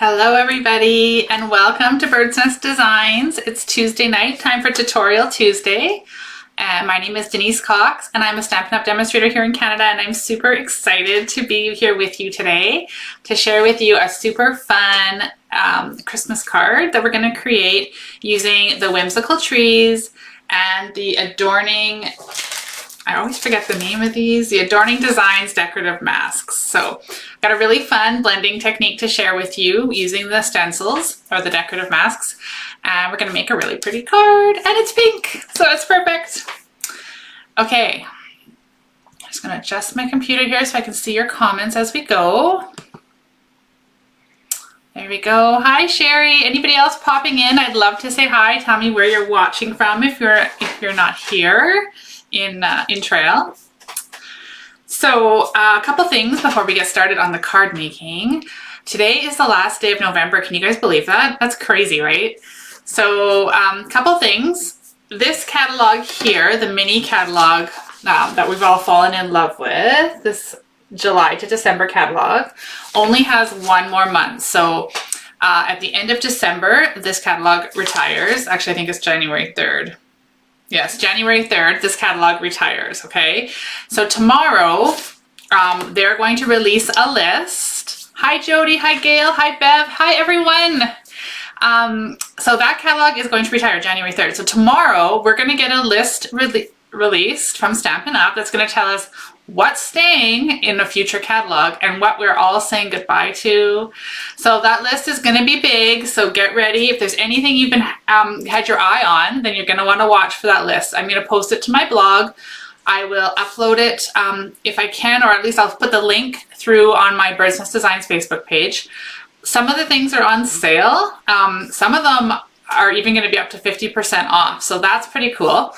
Hello everybody and welcome to Bird's Nest Designs. It's Tuesday night, time for Tutorial Tuesday. My name is Denise Cox and I'm a Stampin' Up! Demonstrator here in Canada, and I'm super excited to be here with you today to share with you a super fun Christmas card that we're going to create using the Whimsical trees and the Adorning, I always forget the name of these, the Adorning Designs Decorative Masks. So got a really fun blending technique to share with you using the stencils or the decorative masks. And we're gonna make a really pretty card, and it's pink, so it's perfect. Okay, I'm just gonna adjust my computer here so I can see your comments as we go. There we go. Hi Sherry. Anybody else popping in? I'd love to say hi. Tell me where you're watching from if you're not here in Trail. So a couple things before we get started on the card making. Today is the last day of November. Can you guys believe that? That's crazy, right? So couple things. This catalog here, the mini catalog that we've all fallen in love with, this July to December catalog, only has one more month. So at the end of December, this catalog retires. Actually, I think it's January 3rd. Yes, January 3rd, this catalog retires, okay? So tomorrow, they're going to release a list. Hi Jody, hi Gail, hi Bev, hi everyone. So that catalog is going to retire January 3rd. So tomorrow, we're gonna get a list released from Stampin' Up! That's gonna tell us what's staying in a future catalog and what we're all saying goodbye to. So that list is going to be big, so get ready. If there's anything you've been had your eye on, then you're going to want to watch for that list. I'm going to post it to my blog. I will upload it if I can, or at least I'll put the link through on my Bird's Nest Designs Facebook page. Some of the things are on sale. Some of them are even going to be up to 50% off, so that's pretty cool.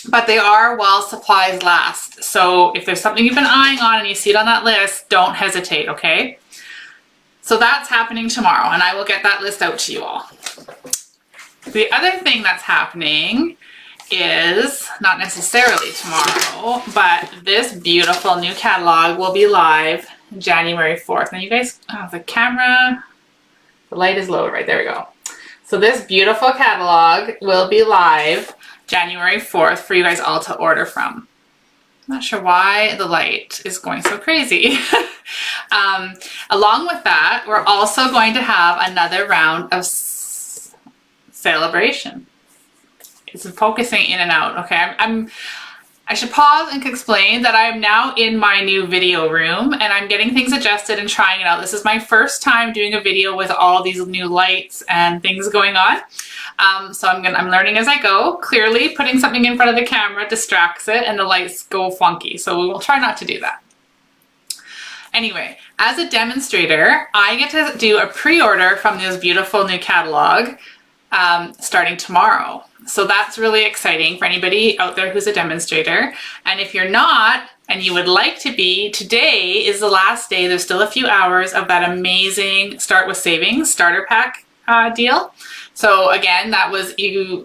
But they are while supplies last. So if there's something you've been eyeing on and you see it on that list, don't hesitate, okay? So that's happening tomorrow, and I will get that list out to you all. The other thing that's happening is not necessarily tomorrow, but this beautiful new catalog will be live January 4th. Now you guys, the camera, the light is low, right? There we go. So this beautiful catalog will be live January 4th for you guys all to order from. I'm not sure why the light is going so crazy. Along with that, we're also going to have another round of celebration. It's focusing in and out, okay? I should pause and explain that I am now in my new video room and I'm getting things adjusted and trying it out. This is my first time doing a video with all these new lights and things going on. So I'm learning as I go. Clearly, putting something in front of the camera distracts it and the lights go funky. So we will try not to do that. Anyway, as a demonstrator, I get to do a pre-order from this beautiful new catalog starting tomorrow. So that's really exciting for anybody out there who's a demonstrator. And if you're not, and you would like to be, today is the last day. There's still a few hours of that amazing Start with Savings starter pack deal. So again, that was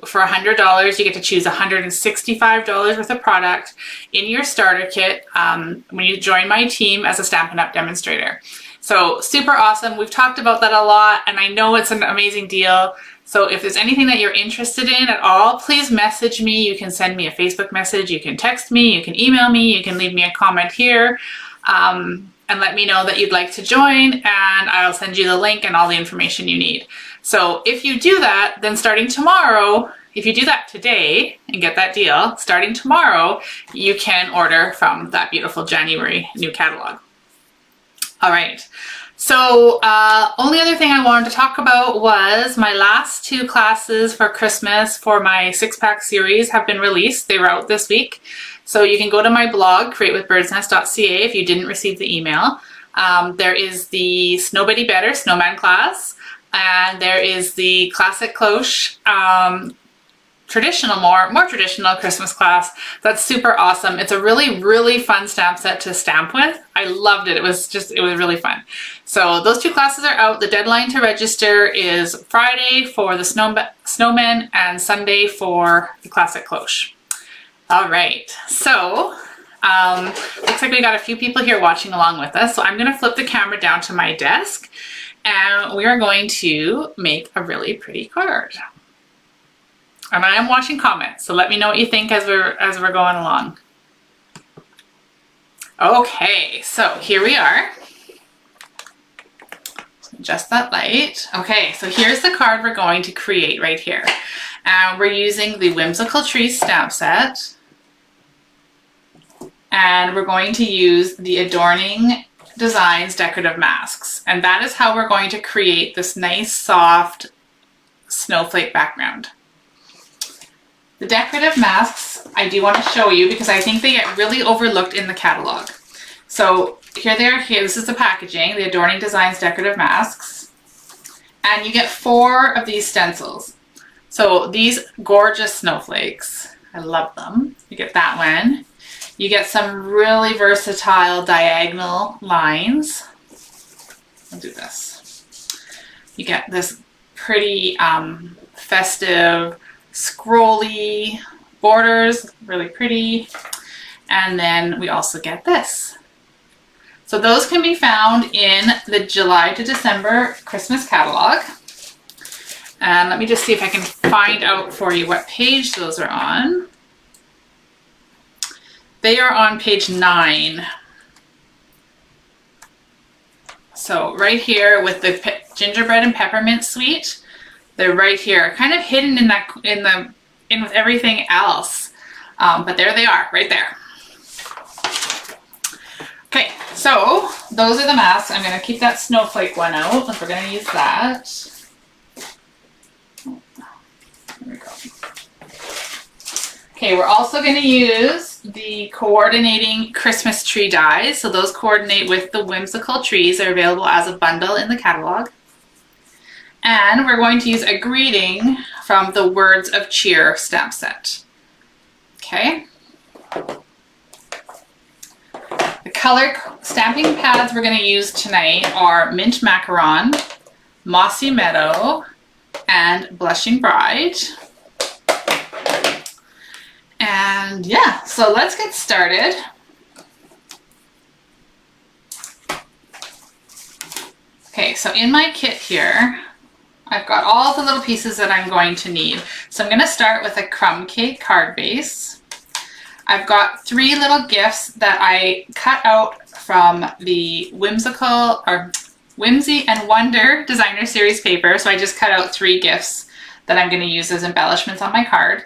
for $100, you get to choose $165 worth of product in your starter kit when you join my team as a Stampin' Up! Demonstrator. So super awesome. We've talked about that a lot, and I know it's an amazing deal. So if there's anything that you're interested in at all, please message me. You can send me a Facebook message, you can text me, you can email me, you can leave me a comment here and let me know that you'd like to join, and I'll send you the link and all the information you need. So if you do that, then starting tomorrow, if you do that today and get that deal, starting tomorrow, you can order from that beautiful January new catalog. All right. So only other thing I wanted to talk about was my last two classes for Christmas for my 6-pack series have been released. They were out this week. So you can go to my blog, createwithbirdsnest.ca, if you didn't receive the email. There is the Snowbody Better Snowman class, and there is the Classic Cloche traditional, more traditional Christmas class. That's super awesome. It's a really fun stamp set to stamp with. I loved it. It was really fun. So those two classes are out. The deadline to register is Friday for the snowmen and Sunday for the Classic Cloche. All right, so Looks like we got a few people here watching along with us. So I'm going to flip the camera down to my desk and we are going to make a really pretty card. And I am watching comments, so let me know what you think as we're going along. Okay, so here we are. Adjust that light. Okay, so here's the card we're going to create right here. We're using the Whimsical Trees stamp set. And we're going to use the Adorning Designs Decorative Masks. And that is how we're going to create this nice, soft snowflake background. The decorative masks I do want to show you because I think they get really overlooked in the catalog. So here they are. Here, this is the packaging, the Adorning Designs Decorative Masks. And you get 4 of these stencils. So these gorgeous snowflakes, I love them. You get that one. You get some really versatile diagonal lines. I'll do this. You get this pretty festive, scrolly borders, really pretty. And then we also get this. So those can be found in the July to December Christmas catalog. And let me just see if I can find out for you what page those are on. They are on page 9. So right here with the gingerbread and peppermint suite, they're right here, kind of hidden in with everything else. But there they are, right there. Okay, so those are the masks. I'm going to keep that snowflake one out if we're going to use that. There we go. Okay, we're also going to use the coordinating Christmas tree dies. So those coordinate with the Whimsical trees. They're available as a bundle in the catalog. And we're going to use a greeting from the Words of Cheer stamp set. Okay. The color stamping pads we're going to use tonight are Mint Macaron, Mossy Meadow, and Blushing Bride. And yeah, so let's get started. Okay, so in my kit here, I've got all the little pieces that I'm going to need. So I'm going to start with a crumb cake card base. I've got 3 little gifts that I cut out from the Whimsical or Whimsy and Wonder Designer Series paper. So I just cut out 3 gifts that I'm going to use as embellishments on my card.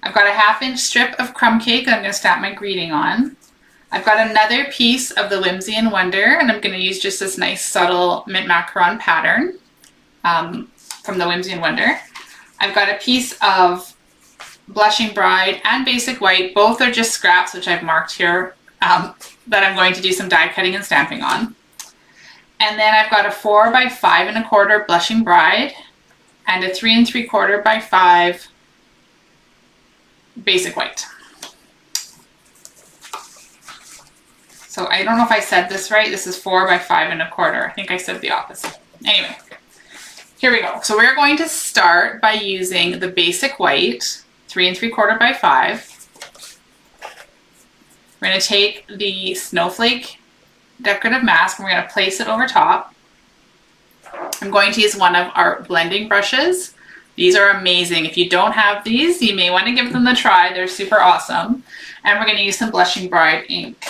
I've got a 1/2-inch strip of crumb cake that I'm going to stamp my greeting on. I've got another piece of the Whimsy and Wonder, and I'm going to use just this nice subtle mint macaron pattern from the Whimsy and Wonder. I've got a piece of Blushing Bride and Basic White. Both are just scraps, which I've marked here, that I'm going to do some die cutting and stamping on. And then I've got a 4 by 5 1/4 Blushing Bride and a 3 3/4 by 5 Basic White. So I don't know if I said this right. This is 4 by 5 1/4. I think I said the opposite. Anyway, here we go. So we're going to start by using the Basic White, 3 3/4 by 5. We're going to take the Snowflake decorative mask and we're going to place it over top. I'm going to use one of our blending brushes. These are amazing. If you don't have these, you may want to give them a try. They're super awesome. And we're going to use some Blushing Bride ink.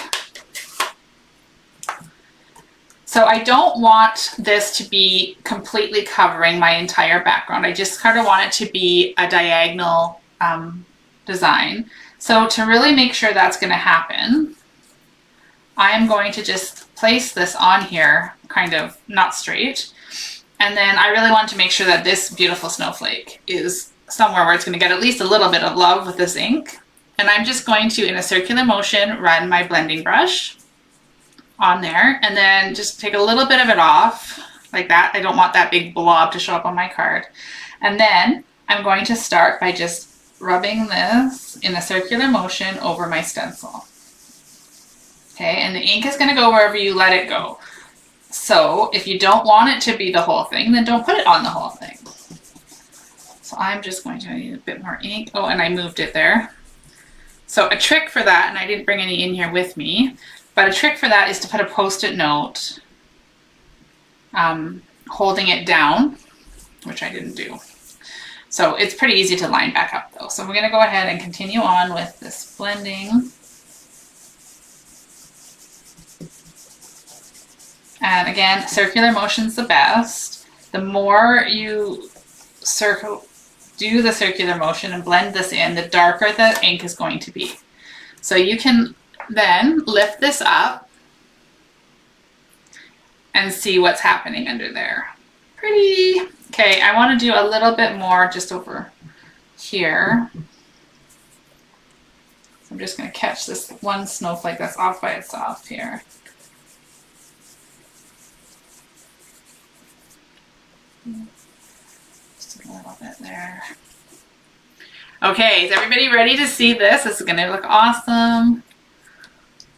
So I don't want this to be completely covering my entire background. I just kind of want it to be a diagonal design. So to really make sure that's going to happen, I am going to just place this on here, kind of not straight. And then I really want to make sure that this beautiful snowflake is somewhere where it's going to get at least a little bit of love with this ink. And I'm just going to, in a circular motion, run my blending brush on there and then just take a little bit of it off like that. I don't want that big blob to show up on my card. And then I'm going to start by just rubbing this in a circular motion over my stencil. Okay, and the ink is going to go wherever you let it go. So if you don't want it to be the whole thing, then don't put it on the whole thing. So I'm just going to need a bit more ink. Oh, and I moved it there. So a trick for that, and I didn't bring any in here with me, but a trick for that is to put a Post-it note holding it down, which I didn't do. So it's pretty easy to line back up though. So we're going to go ahead and continue on with this blending. And again, circular motion's the best. The more you do the circular motion and blend this in, the darker the ink is going to be. So you can then lift this up and see what's happening under there. Pretty. Okay, I want to do a little bit more just over here. So I'm just going to catch this one snowflake that's off by itself here. Just a little bit there. Okay, is everybody ready to see this? This is going to look awesome.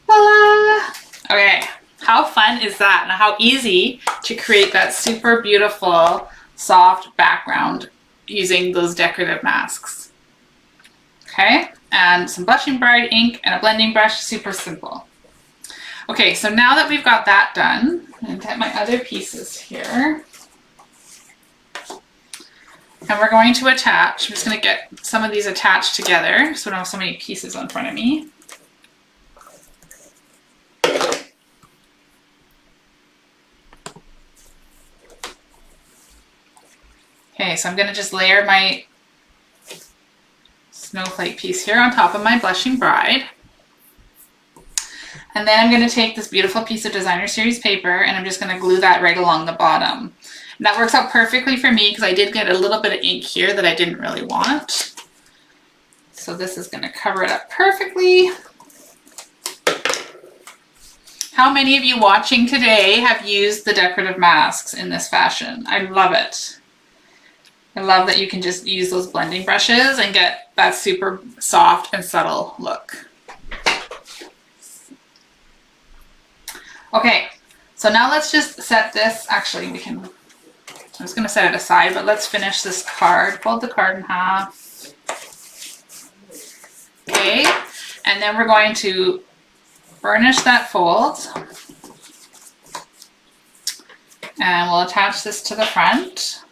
Voila! Okay, how fun is that? And how easy to create that super beautiful soft background using those decorative masks. Okay, and some blushing bright ink and a blending brush, super simple. Okay, so now that we've got that done, I'm going to get my other pieces here. And we're going to attach, I'm just going to get some of these attached together so I don't have so many pieces in front of me. Okay, so I'm going to just layer my snowflake piece here on top of my blushing bride. And then I'm going to take this beautiful piece of designer series paper and I'm just going to glue that right along the bottom. And that works out perfectly for me because I did get a little bit of ink here that I didn't really want. So this is going to cover it up perfectly. How many of you watching today have used the decorative masks in this fashion? I love it. I love that you can just use those blending brushes and get that super soft and subtle look. Okay, so now let's just set this, actually I'm just going to set it aside, but let's finish this card. Fold the card in half. Okay, and then we're going to burnish that fold. And we'll attach this to the front.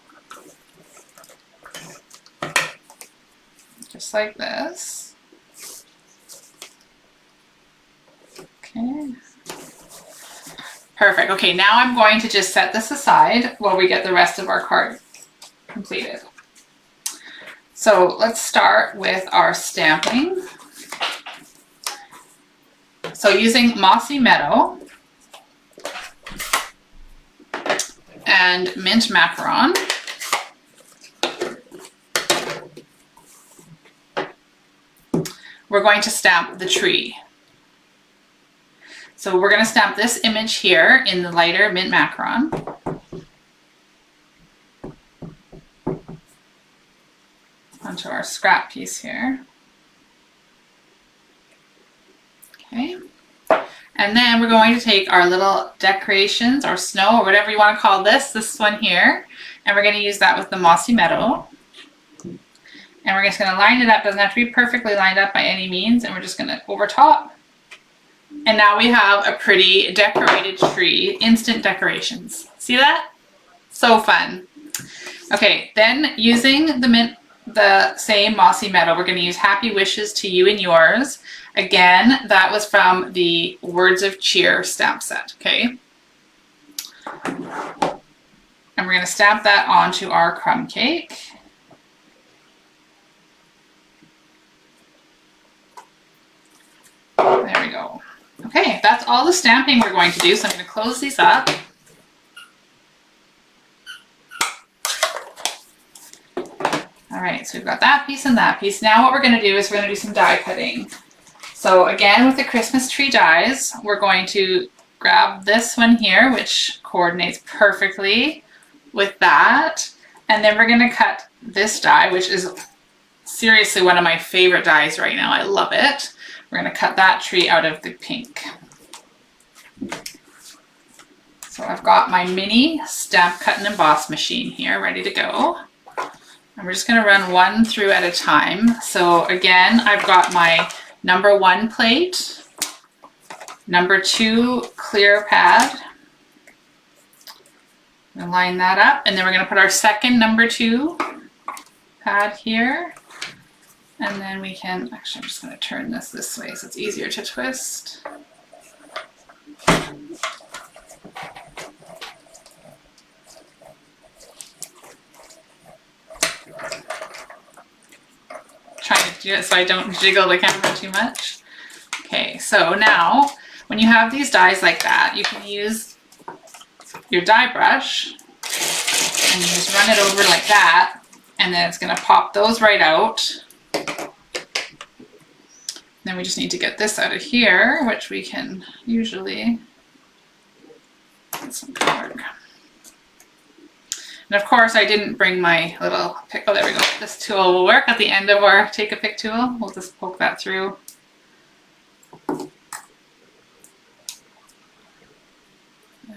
Just like this. Okay. Perfect. Okay, now I'm going to just set this aside while we get the rest of our card completed. So let's start with our stamping. So using Mossy Meadow and Mint Macaron, we're going to stamp the tree. So we're going to stamp this image here in the lighter Mint Macaron. Onto our scrap piece here. Okay. And then we're going to take our little decorations or snow or whatever you want to call this one here, and we're going to use that with the Mossy Meadow. And we're just going to line it up. Doesn't have to be perfectly lined up by any means, and we're just going to over top. And now we have a pretty decorated tree, instant decorations. See that? So fun. Okay, then using the same Mossy Meadow, we're going to use Happy Wishes to You and Yours. Again, that was from the Words of Cheer stamp set, okay? And we're going to stamp that onto our crumb cake. There we go. Okay, that's all the stamping we're going to do, so I'm going to close these up. All right, so we've got that piece and that piece. Now what we're going to do is we're going to do some die cutting. So again, with the Christmas tree dies, we're going to grab this one here, which coordinates perfectly with that. And then we're going to cut this die, which is seriously one of my favorite dies right now. I love it. We're going to cut that tree out of the pink. So I've got my mini stamp cut and emboss machine here ready to go. And we're just going to run one through at a time. So again, I've got my number 1 plate, number 2 clear pad. We'll line that up, and then we're going to put our second number 2 pad here. And then we can, actually I'm just going to turn this way so it's easier to twist. Trying to do it so I don't jiggle the camera too much. Okay, so now when you have these dies like that, you can use your die brush and you just run it over like that, and then it's going to pop those right out. Then we just need to get this out of here, which we can usually get some card. And of course I didn't bring my little pick. Oh, there we go. This tool will work at the end of our take a pick tool. We'll just poke that through. And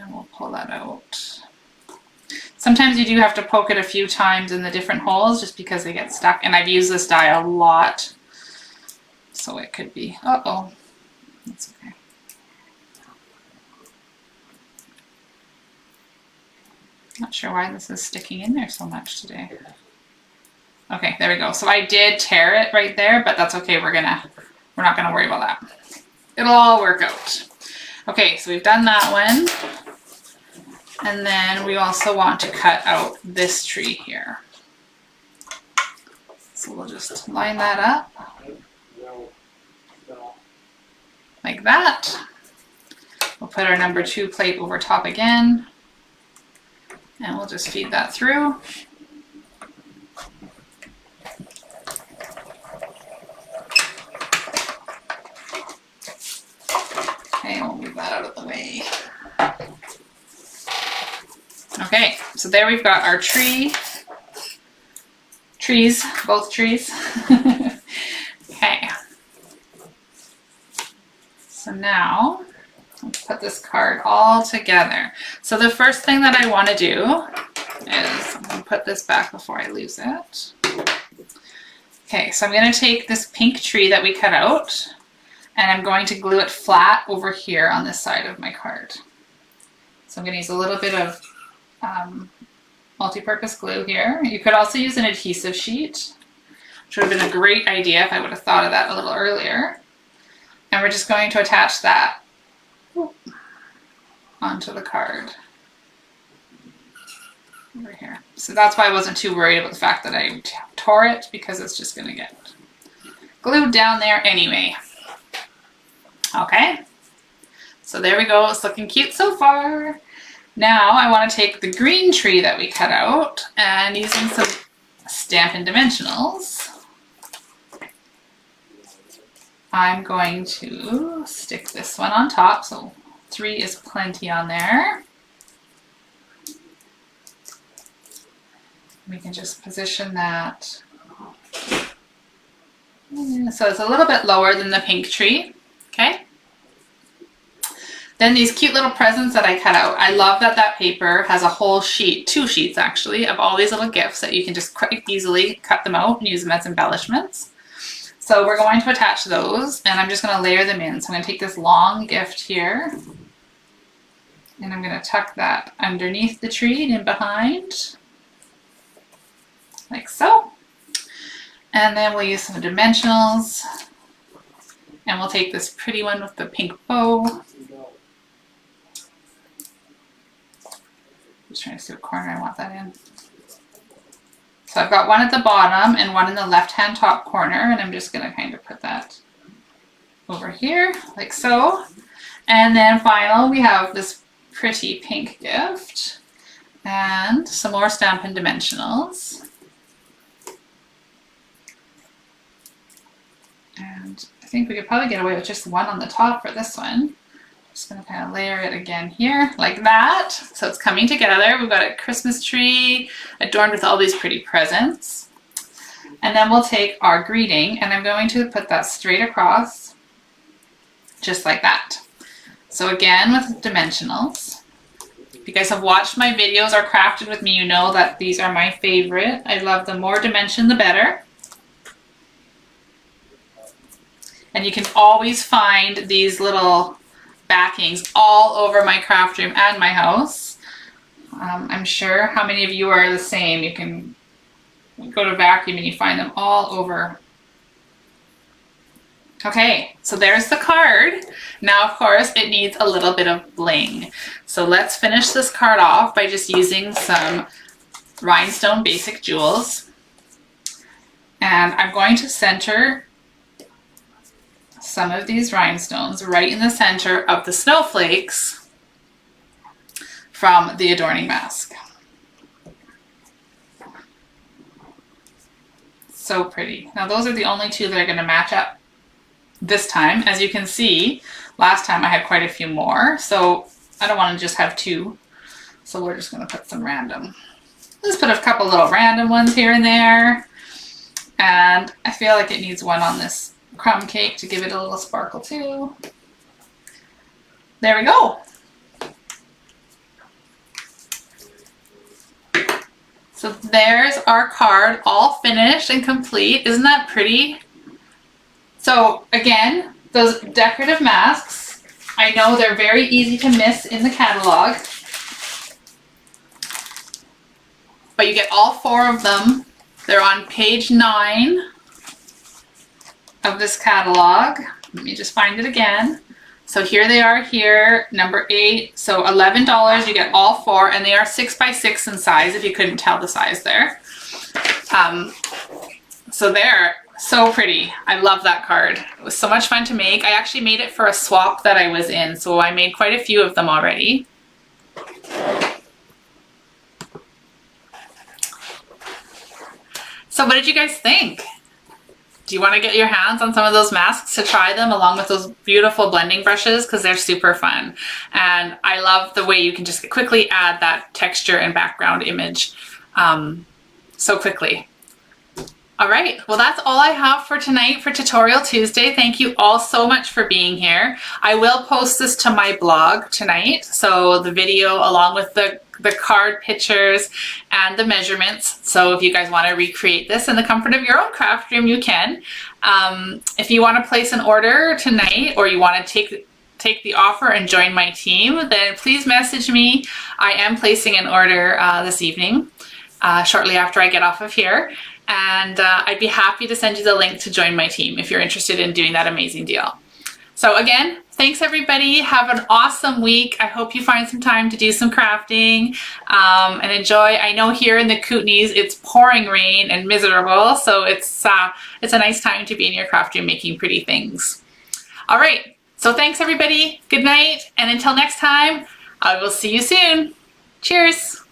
we'll pull that out. Sometimes you do have to poke it a few times in the different holes just because they get stuck. And I've used this die a lot. So it could be, uh-oh, that's okay. Not sure why this is sticking in there so much today. Okay, there we go. So I did tear it right there, but that's okay. We're not gonna worry about that. It'll all work out. Okay, so we've done that one. And then we also want to cut out this tree here. So we'll just line that up. Like that. We'll put our number 2 plate over top again, and we'll just feed that through. Okay, we'll move that out of the way. Okay, so there we've got our trees, both trees. Okay. So now, let's put this card all together. So the first thing that I want to do is, I'm going to put this back before I lose it. Okay, so I'm going to take this pink tree that we cut out, and I'm going to glue it flat over here on this side of my card. So I'm going to use a little bit of multi-purpose glue here. You could also use an adhesive sheet, which would have been a great idea if I would have thought of that a little earlier. And we're just going to attach that onto the card over here. So that's why I wasn't too worried about the fact that I tore it, because it's just going to get glued down there anyway. Okay, so there we go. It's looking cute so far. Now I want to take the green tree that we cut out, and using some Stampin' Dimensionals, I'm going to stick this one on top, so 3 is plenty on there. We can just position that. So it's a little bit lower than the pink tree, okay? Then these cute little presents that I cut out. I love that that paper has a whole sheet, 2 sheets actually, of all these little gifts that you can just quite easily cut them out and use them as embellishments. So we're going to attach those, and I'm just going to layer them in. So I'm going to take this long gift here, and I'm going to tuck that underneath the tree and in behind, like so. And then we'll use some dimensionals, and we'll take this pretty one with the pink bow. Just trying to see what corner I want that in. So I've got one at the bottom and one in the left-hand top corner, and I'm just going to kind of put that over here, like so. And then final, we have this pretty pink gift and some more Stampin' Dimensionals. And I think we could probably get away with just one on the top for this one. Just going to kind of layer it again here, like that. So it's coming together. We've got a Christmas tree adorned with all these pretty presents. And then we'll take our greeting, and I'm going to put that straight across, just like that. So again, with dimensionals. If you guys have watched my videos or crafted with me, you know that these are my favorite. I love the more dimension, the better. And you can always find these little backings all over my craft room and my house. I'm sure how many of you are the same. You can go to vacuum and you find them all over. Okay, so there's the card. Now, of course, it needs a little bit of bling. So let's finish this card off by just using some rhinestone basic jewels. And I'm going to center some of these rhinestones right in the center of the snowflakes from the Adorning mask. So pretty. Now those are the only two that are going to match up this time. As you can see, last time I had quite a few more, so I don't want to just have two. So we're just going to put some random. Let's put a couple little random ones here and there. And I feel like it needs one on this crumb cake to give it a little sparkle too. There we go. So there's our card all finished and complete. Isn't that pretty? So again, those decorative masks, I know they're very easy to miss in the catalog, but you get all four of them. They're on page 9 of this catalog. Let me just find it again. So here they are here, number 8. So $11, you get all four, and they are 6 by 6 in size, if you couldn't tell the size there. So they're so pretty. I love that card. It was so much fun to make. I actually made it for a swap that I was in, so I made quite a few of them already. So what did you guys think? Do you want to get your hands on some of those masks to try them along with those beautiful blending brushes? Because they're super fun. And I love the way you can just quickly add that texture and background image so quickly. All right, well, that's all I have for tonight for Tutorial Tuesday. Thank you all so much for being here. I will post this to my blog tonight, so the video along with the card pictures and the measurements. So if you guys want to recreate this in the comfort of your own craft room, you can. If you want to place an order tonight, or you want to take the offer and join my team, then please message me. I am placing an order this evening, shortly after I get off of here. And I'd be happy to send you the link to join my team if you're interested in doing that amazing deal. So again, thanks everybody. Have an awesome week. I hope you find some time to do some crafting and enjoy. I know here in the Kootenays it's pouring rain and miserable, so it's a nice time to be in your craft room making pretty things. All right, so thanks everybody. Good night, and until next time, I will see you soon. Cheers.